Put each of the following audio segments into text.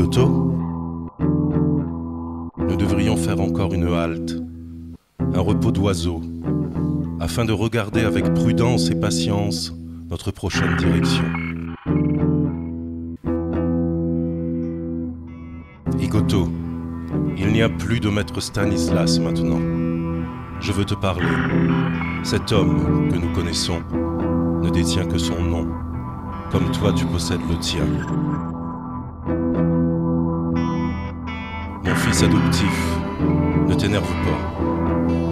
Igoto, nous devrions faire encore une halte, un repos d'oiseau, afin de regarder avec prudence et patience notre prochaine direction. Igoto, il n'y a plus de maître Stanislas maintenant. Je veux te parler. Cet homme que nous connaissons ne détient que son nom, comme toi tu possèdes le tien. Mon fils adoptif, ne t'énerve pas.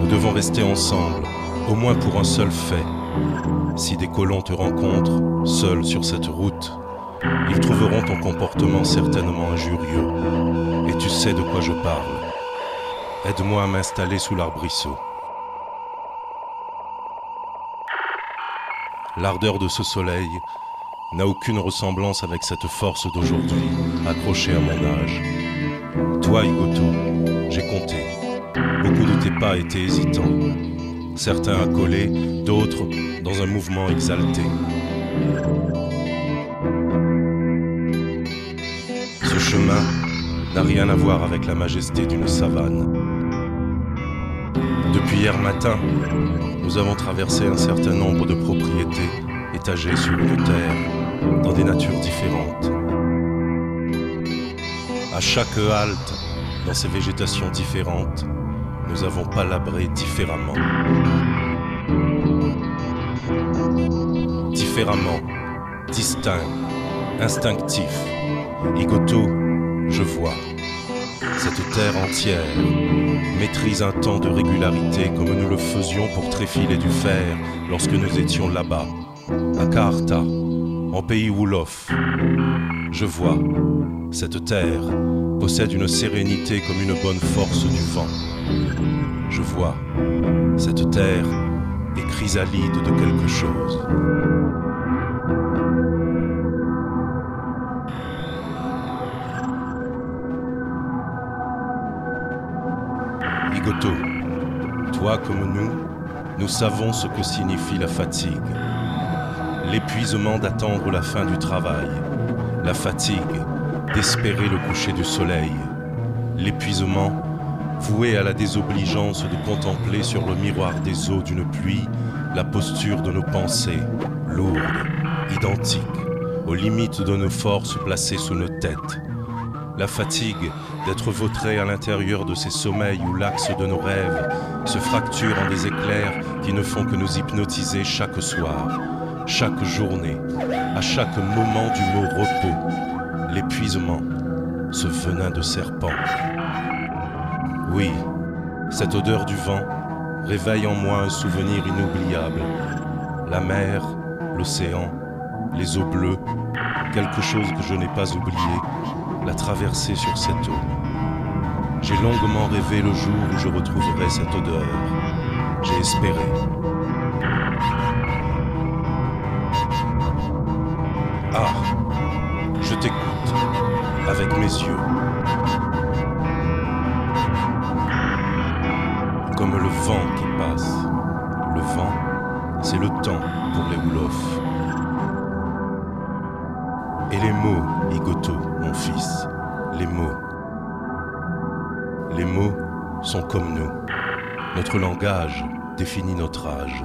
Nous devons rester ensemble, au moins pour un seul fait. Si des colons te rencontrent, seul sur cette route, ils trouveront ton comportement certainement injurieux. Et tu sais de quoi je parle. Aide-moi à m'installer sous l'arbrisseau. L'ardeur de ce soleil n'a aucune ressemblance avec cette force d'aujourd'hui, accrochée à mon âge. Toi, Igoto, j'ai compté. Beaucoup de tes pas étaient hésitants. Certains accolés, d'autres dans un mouvement exalté. Ce chemin n'a rien à voir avec la majesté d'une savane. Depuis hier matin, nous avons traversé un certain nombre de propriétés étagées sur une terre, dans des natures différentes. À chaque halte, dans ces végétations différentes, nous avons palabré différemment. Différemment, distinct, instinctif. Igoto, je vois. Cette terre entière maîtrise un temps de régularité comme nous le faisions pour tréfiler du fer lorsque nous étions là-bas, à Kaarta, en pays Wolof. Je vois, cette terre possède une sérénité comme une bonne force du vent. Je vois, cette terre est chrysalide de quelque chose. Igoto, toi comme nous savons ce que signifie la fatigue. L'épuisement d'attendre la fin du travail. La fatigue d'espérer le coucher du soleil. L'épuisement voué à la désobligeance de contempler sur le miroir des eaux d'une pluie la posture de nos pensées, lourdes, identiques, aux limites de nos forces placées sous nos têtes. La fatigue d'être vautré à l'intérieur de ces sommeils où l'axe de nos rêves se fracture en des éclairs qui ne font que nous hypnotiser chaque soir, chaque journée, à chaque moment du mot repos. L'épuisement, ce venin de serpent. Oui, cette odeur du vent réveille en moi un souvenir inoubliable. La mer, l'océan, les eaux bleues, quelque chose que je n'ai pas oublié, la traversée sur cette eau. J'ai longuement rêvé le jour où je retrouverai cette odeur. J'ai espéré. Ah, je t'écoute, avec mes yeux. Comme le vent qui passe. Le vent, c'est le temps pour les Wolof. Et les mots, Igoto, mon fils, les mots. Les mots sont comme nous. Notre langage définit notre âge.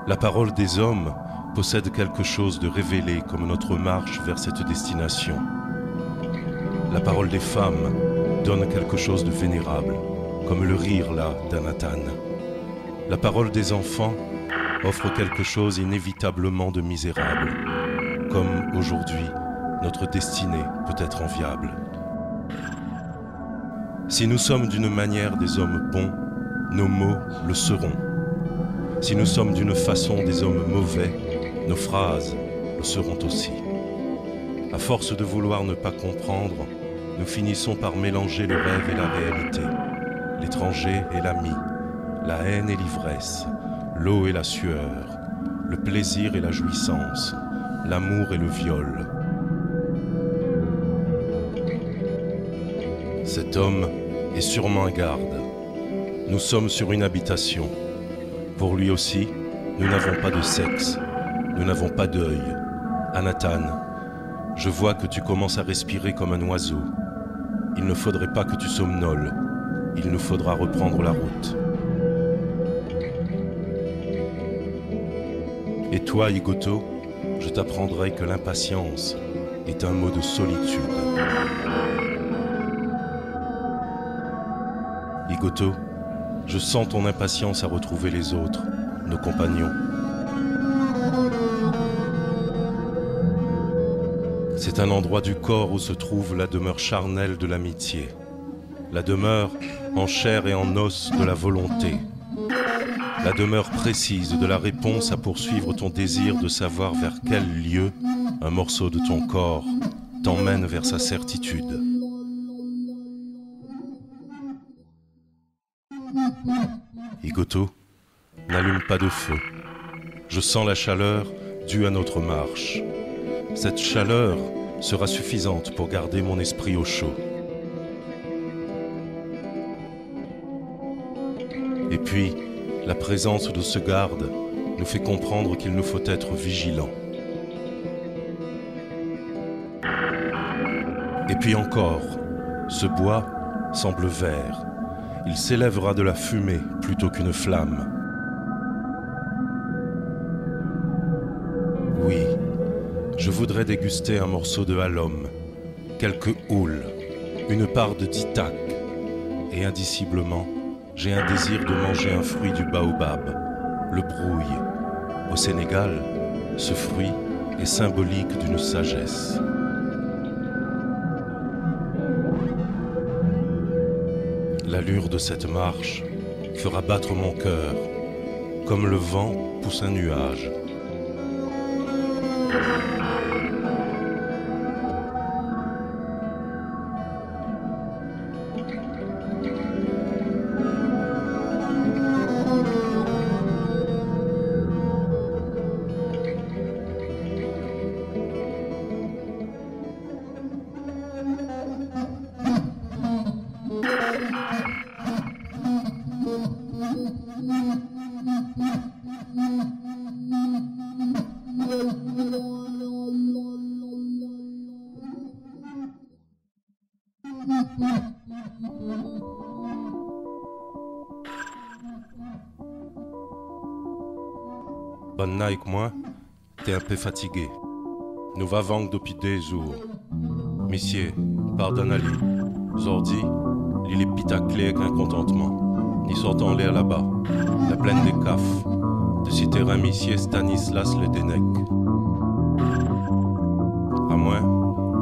La parole des hommes possède quelque chose de révélé comme notre marche vers cette destination. La parole des femmes donne quelque chose de vénérable, comme le rire là d'Anatan. La parole des enfants offre quelque chose inévitablement de misérable, comme aujourd'hui notre destinée peut être enviable. Si nous sommes d'une manière des hommes bons, nos mots le seront. Si nous sommes d'une façon des hommes mauvais, nos phrases le seront aussi. À force de vouloir ne pas comprendre, nous finissons par mélanger le rêve et la réalité, l'étranger et l'ami, la haine et l'ivresse, l'eau et la sueur, le plaisir et la jouissance, l'amour et le viol. Cet homme est sûrement un garde. Nous sommes sur une habitation. Pour lui aussi, nous n'avons pas de sexe. Nous n'avons pas d'œil. Anatan, Je vois que tu commences à respirer comme un oiseau. Il ne faudrait pas que tu somnoles. Il nous faudra reprendre la route. Et toi, Igoto, je t'apprendrai que l'impatience est un mot de solitude. Igoto, je sens ton impatience à retrouver les autres, nos compagnons. C'est un endroit du corps où se trouve la demeure charnelle de l'amitié, la demeure en chair et en os de la volonté, la demeure précise de la réponse à poursuivre ton désir de savoir vers quel lieu un morceau de ton corps t'emmène vers sa certitude. Igoto, n'allume pas de feu. Je sens la chaleur due à notre marche. Cette chaleur sera suffisante pour garder mon esprit au chaud. Et puis, la présence de ce garde nous fait comprendre qu'il nous faut être vigilants. Et puis encore, ce bois semble vert. Il s'élèvera de la fumée plutôt qu'une flamme. Oui, je voudrais déguster un morceau de halum, quelques houles, une part de ditak, et indiciblement, j'ai un désir de manger un fruit du baobab, le brouille. Au Sénégal, ce fruit est symbolique d'une sagesse. L'allure de cette marche fera battre mon cœur, comme le vent pousse un nuage. Bonne night, moi, t'es un peu fatigué. Nous vavons depuis des jours. Monsieur, pardonne-lui. Zordi, il est pitaclé avec un contentement. Ni sortant l'air là-bas, la plaine des cafes, de citer un monsieur Stanislas le Denec. À moi,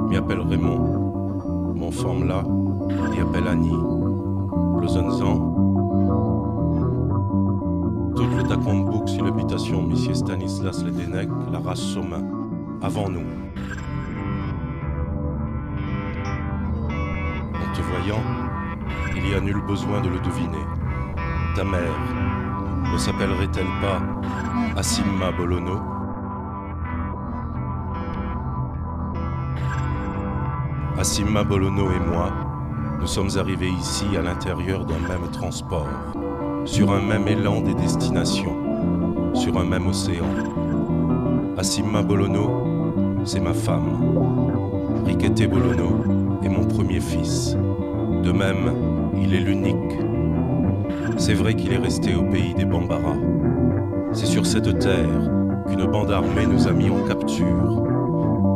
m'y appelle Raymond. Mon femme là, m'y appelle Annie. Le Zenzan. Tout le tacon de bouc sur l'habitation, monsieur Stanislas le Denec, la race Somain. Avant nous. En te voyant, il y a nul besoin de le deviner. Ta mère ne s'appellerait-elle pas Asima Bolono? Asima Bolono et moi, nous sommes arrivés ici à l'intérieur d'un même transport, sur un même élan des destinations, sur un même océan. Asima Bolono, c'est ma femme. Riquete Bolono est mon premier fils. De même, il est l'unique. C'est vrai qu'il est resté au pays des Bambara. C'est sur cette terre qu'une bande armée nous a mis en capture.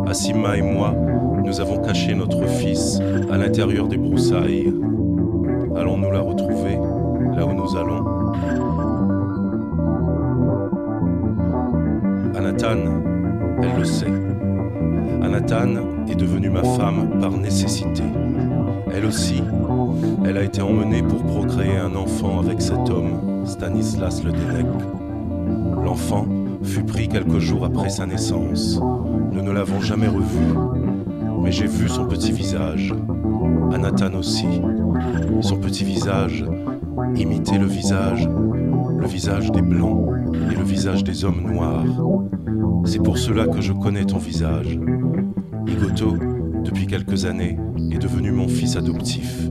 Asima et moi, nous avons caché notre fils à l'intérieur des broussailles. Allons-nous la retrouver là où nous allons? Anatan, elle le sait. Anatan est devenue ma femme par nécessité. Elle aussi, elle a été emmenée pour procréer un enfant avec cet homme, Stanislas le Denec. L'enfant fut pris quelques jours après sa naissance. Nous ne l'avons jamais revu, mais j'ai vu son petit visage. Anatan aussi. Son petit visage imitait le visage des Blancs et le visage des hommes noirs. C'est pour cela que je connais ton visage. Igoto, depuis quelques années, est devenu mon fils adoptif.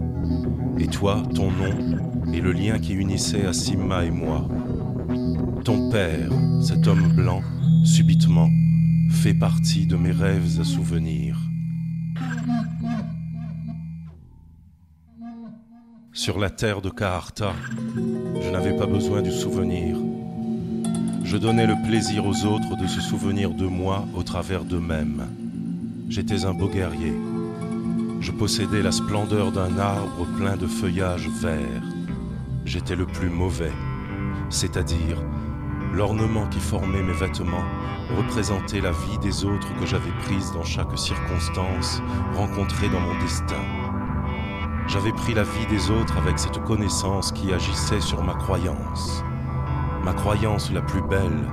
Et toi, ton nom, est le lien qui unissait Asima et moi. Ton père, cet homme blanc, subitement, fait partie de mes rêves à souvenir. Sur la terre de Kaarta, je n'avais pas besoin du souvenir. Je donnais le plaisir aux autres de se souvenir de moi au travers d'eux-mêmes. J'étais un beau guerrier. Je possédais la splendeur d'un arbre plein de feuillages verts. J'étais le plus mauvais, c'est-à-dire l'ornement qui formait mes vêtements représentait la vie des autres que j'avais prise dans chaque circonstance rencontrée dans mon destin. J'avais pris la vie des autres avec cette connaissance qui agissait sur ma croyance. Ma croyance la plus belle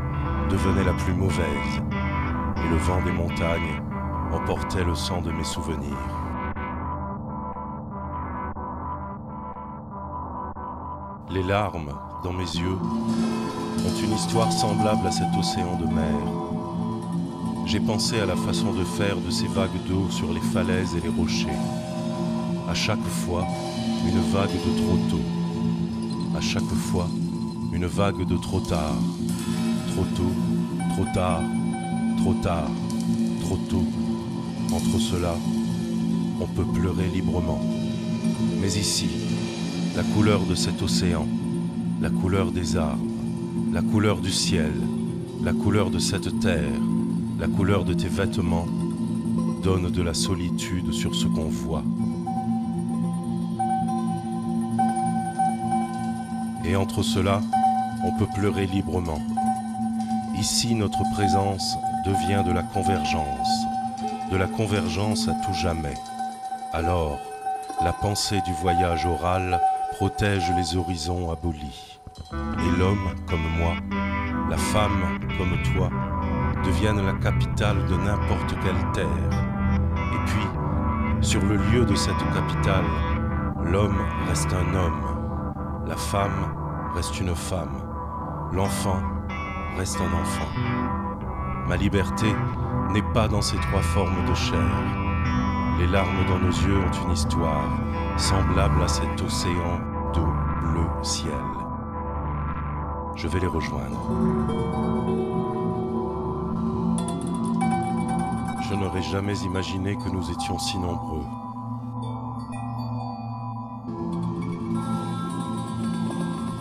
devenait la plus mauvaise, et le vent des montagnes emportait le sang de mes souvenirs. Les larmes dans mes yeux ont une histoire semblable à cet océan de mer. J'ai pensé à la façon de faire de ces vagues d'eau sur les falaises et les rochers. À chaque fois, une vague de trop tôt. À chaque fois, une vague de trop tard. Trop tôt, trop tard, trop tard, trop tôt. Entre cela, on peut pleurer librement. Mais ici, la couleur de cet océan, la couleur des arbres, la couleur du ciel, la couleur de cette terre, la couleur de tes vêtements, donne de la solitude sur ce qu'on voit. Et entre cela, on peut pleurer librement. Ici, notre présence devient de la convergence à tout jamais. Alors, la pensée du voyage oral protège les horizons abolis. Et l'homme, comme moi, la femme, comme toi, deviennent la capitale de n'importe quelle terre. Et puis, sur le lieu de cette capitale, l'homme reste un homme, la femme reste une femme, l'enfant reste un enfant. Ma liberté n'est pas dans ces trois formes de chair. Les larmes dans nos yeux ont une histoire semblable à cet océan d'eau bleu ciel. Je vais les rejoindre. Je n'aurais jamais imaginé que nous étions si nombreux.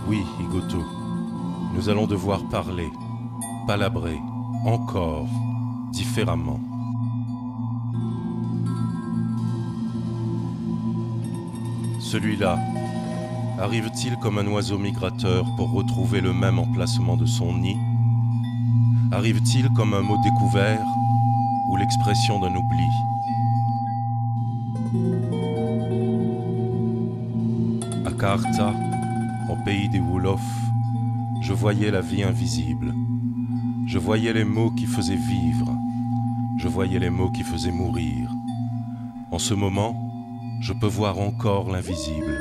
Oui, Igoto, nous allons devoir parler, palabrer, encore, différemment. Celui-là, arrive-t-il comme un oiseau migrateur pour retrouver le même emplacement de son nid? Arrive-t-il comme un mot découvert ou l'expression d'un oubli? À Kaarta, au pays des Wolofs, je voyais la vie invisible. Je voyais les mots qui faisaient vivre. Je voyais les mots qui faisaient mourir. En ce moment, je peux voir encore l'invisible,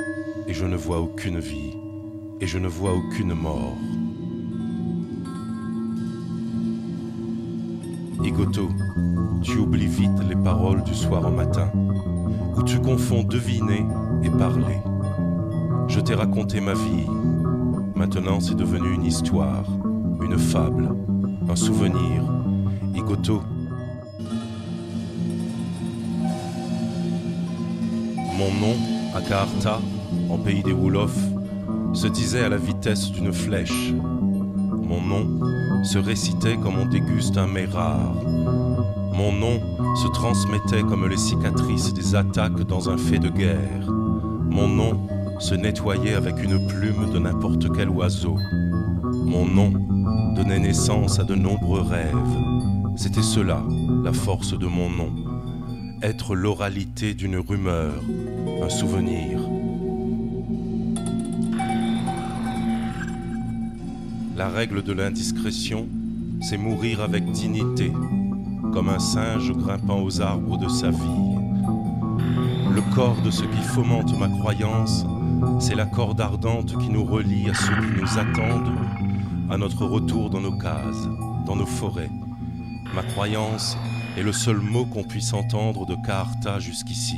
et je ne vois aucune vie, et je ne vois aucune mort. Igoto, tu oublies vite les paroles du soir au matin, où tu confonds deviner et parler. Je t'ai raconté ma vie. Maintenant, c'est devenu une histoire, une fable, un souvenir. Igoto, mon nom, à Kaarta, en pays des Wolofs, se disait à la vitesse d'une flèche. Mon nom se récitait comme on déguste un mets rare. Mon nom se transmettait comme les cicatrices des attaques dans un fait de guerre. Mon nom se nettoyait avec une plume de n'importe quel oiseau. Mon nom donnait naissance à de nombreux rêves. C'était cela, la force de mon nom. Être l'oralité d'une rumeur, un souvenir. La règle de l'indiscrétion, c'est mourir avec dignité, comme un singe grimpant aux arbres de sa vie. Le corps de ce qui fomente ma croyance, c'est la corde ardente qui nous relie à ceux qui nous attendent, à notre retour dans nos cases, dans nos forêts. Ma croyance est le seul mot qu'on puisse entendre de Kaarta jusqu'ici.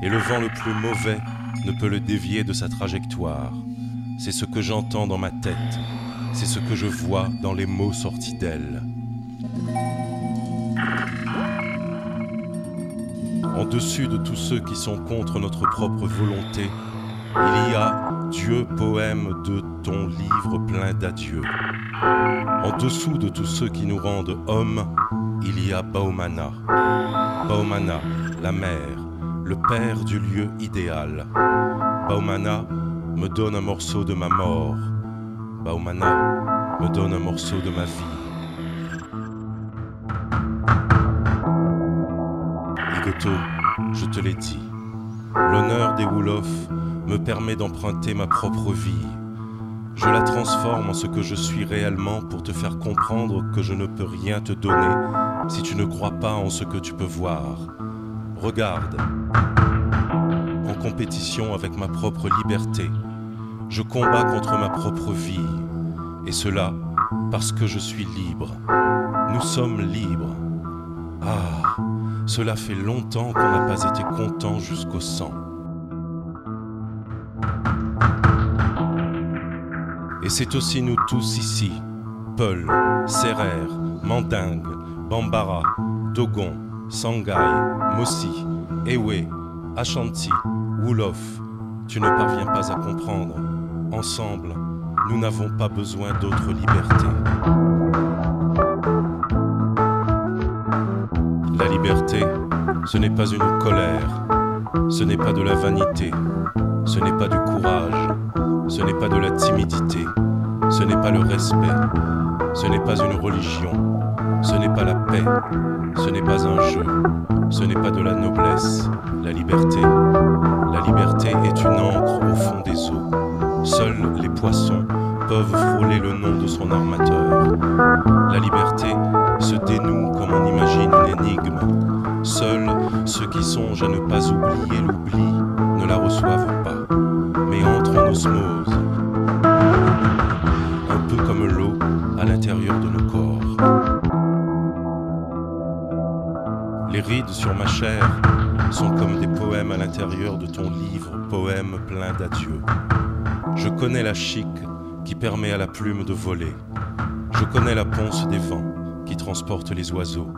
Et le vent le plus mauvais ne peut le dévier de sa trajectoire. C'est ce que j'entends dans ma tête, c'est ce que je vois dans les mots sortis d'elle. En-dessus de tous ceux qui sont contre notre propre volonté, il y a Dieu, poème de ton livre plein d'adieux. En dessous de tous ceux qui nous rendent hommes, il y a Baumana. Baumana, la mère, le père du lieu idéal. Baumana me donne un morceau de ma mort. Baumana me donne un morceau de ma vie. Igoto, je te l'ai dit, l'honneur des Wolofs me permet d'emprunter ma propre vie. Je la transforme en ce que je suis réellement pour te faire comprendre que je ne peux rien te donner si tu ne crois pas en ce que tu peux voir. Regarde, en compétition avec ma propre liberté, je combats contre ma propre vie, et cela parce que je suis libre. Nous sommes libres. Ah, cela fait longtemps qu'on n'a pas été content jusqu'au sang. Et c'est aussi nous tous ici, Peul, Serer, Mandingue, Bambara, Dogon, Sanghaï, Mossi, Ewe, Ashanti, Wolof. Tu ne parviens pas à comprendre. Ensemble, nous n'avons pas besoin d'autre liberté. La liberté, ce n'est pas une colère, ce n'est pas de la vanité, ce n'est pas du courage, ce n'est pas de la timidité, ce n'est pas le respect, ce n'est pas une religion, ce n'est pas la paix, ce n'est pas un jeu, ce n'est pas de la noblesse. La liberté est une encre au fond des eaux. Seuls les poissons peuvent frôler le nom de son armateur. La liberté se dénoue comme on imagine une énigme. Seuls ceux qui songent à ne pas oublier l'oubli ne la reçoivent pas, mais entrent en osmose, un peu comme l'eau à l'intérieur de nos corps. Les rides sur ma chair sont comme des poèmes à l'intérieur de ton livre, poème plein d'adieux. Je connais la chique qui permet à la plume de voler. Je connais la ponce des vents qui transporte les oiseaux.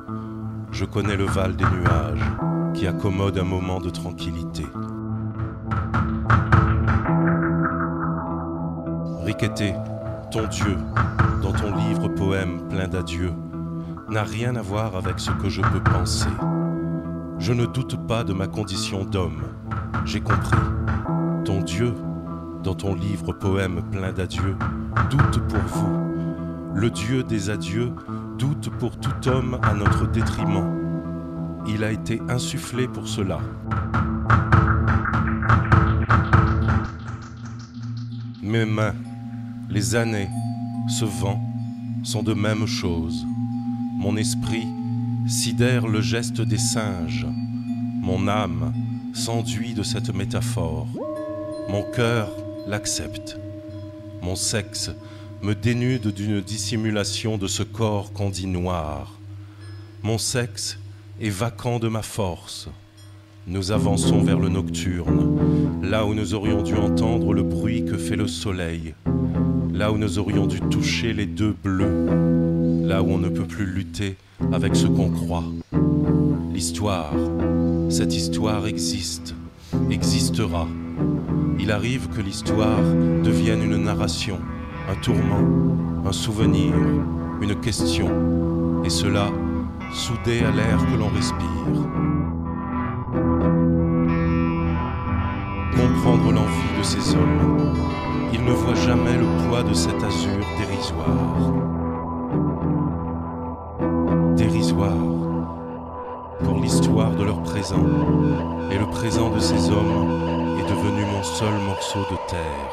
Je connais le val des nuages qui accommode un moment de tranquillité. Riqueté, ton Dieu, dans ton livre poème plein d'adieux, n'a rien à voir avec ce que je peux penser. Je ne doute pas de ma condition d'homme. J'ai compris. Ton Dieu, dans ton livre poème plein d'adieux, doute pour vous. Le Dieu des adieux doute pour tout homme à notre détriment. Il a été insufflé pour cela. Mes mains, les années, ce vent sont de même chose. Mon esprit sidère le geste des singes. Mon âme s'enduit de cette métaphore. Mon cœur l'accepte. Mon sexe me dénude d'une dissimulation de ce corps qu'on dit noir. Mon sexe est vacant de ma force. Nous avançons vers le nocturne, là où nous aurions dû entendre le bruit que fait le soleil, là où nous aurions dû toucher les deux bleus, là où on ne peut plus lutter avec ce qu'on croit. L'histoire, cette histoire existe, existera. Il arrive que l'histoire devienne une narration, un tourment, un souvenir, une question, et cela soudé à l'air que l'on respire. Comprendre l'envie de ces hommes, ils ne voient jamais le poids de cet azur dérisoire. Dérisoire pour l'histoire de leur présent, et le présent de ces hommes est devenu mon seul morceau de terre.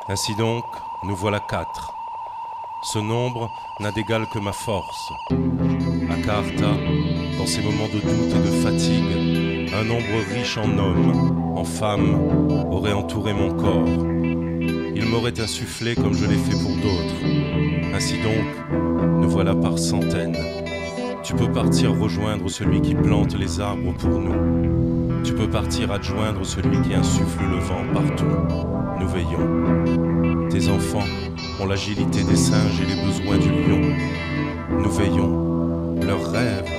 Ainsi donc, nous voilà 4. Ce nombre n'a d'égal que ma force. À Kaarta, dans ces moments de doute et de fatigue, un nombre riche en hommes, en femmes, aurait entouré mon corps. Il m'aurait insufflé comme je l'ai fait pour d'autres. Ainsi donc, nous voilà par centaines. Tu peux partir rejoindre celui qui plante les arbres pour nous. Tu peux partir adjoindre celui qui insuffle le vent partout. Nous veillons. Tes enfants ont l'agilité des singes et les besoins du lion. Nous veillons. leurs rêves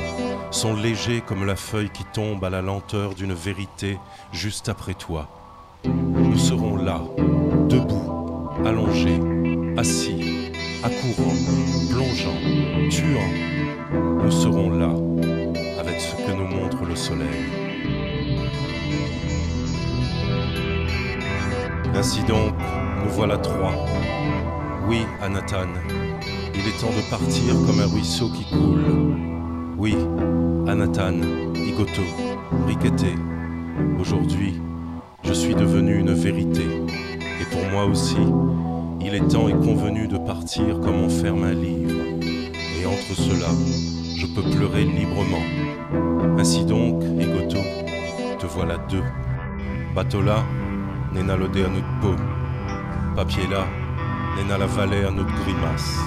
sont légers comme la feuille qui tombe à la lenteur d'une vérité juste après toi. Nous serons là, debout, allongés, assis, accourant, plongeant, tuant. Nous serons là, avec ce que nous montre le soleil. Ainsi donc, nous voilà trois. Oui, Anatan, il est temps de partir comme un ruisseau qui coule. Oui, Anatan, Igoto, Rikete, aujourd'hui, je suis devenu une vérité. Et pour moi aussi, il est temps et convenu de partir comme on ferme un livre. Et entre cela, je peux pleurer librement. Ainsi donc, Igoto, te voilà deux. Bateau-là, nena lode à notre peau. Papier-là, nena la vallée à notre grimace.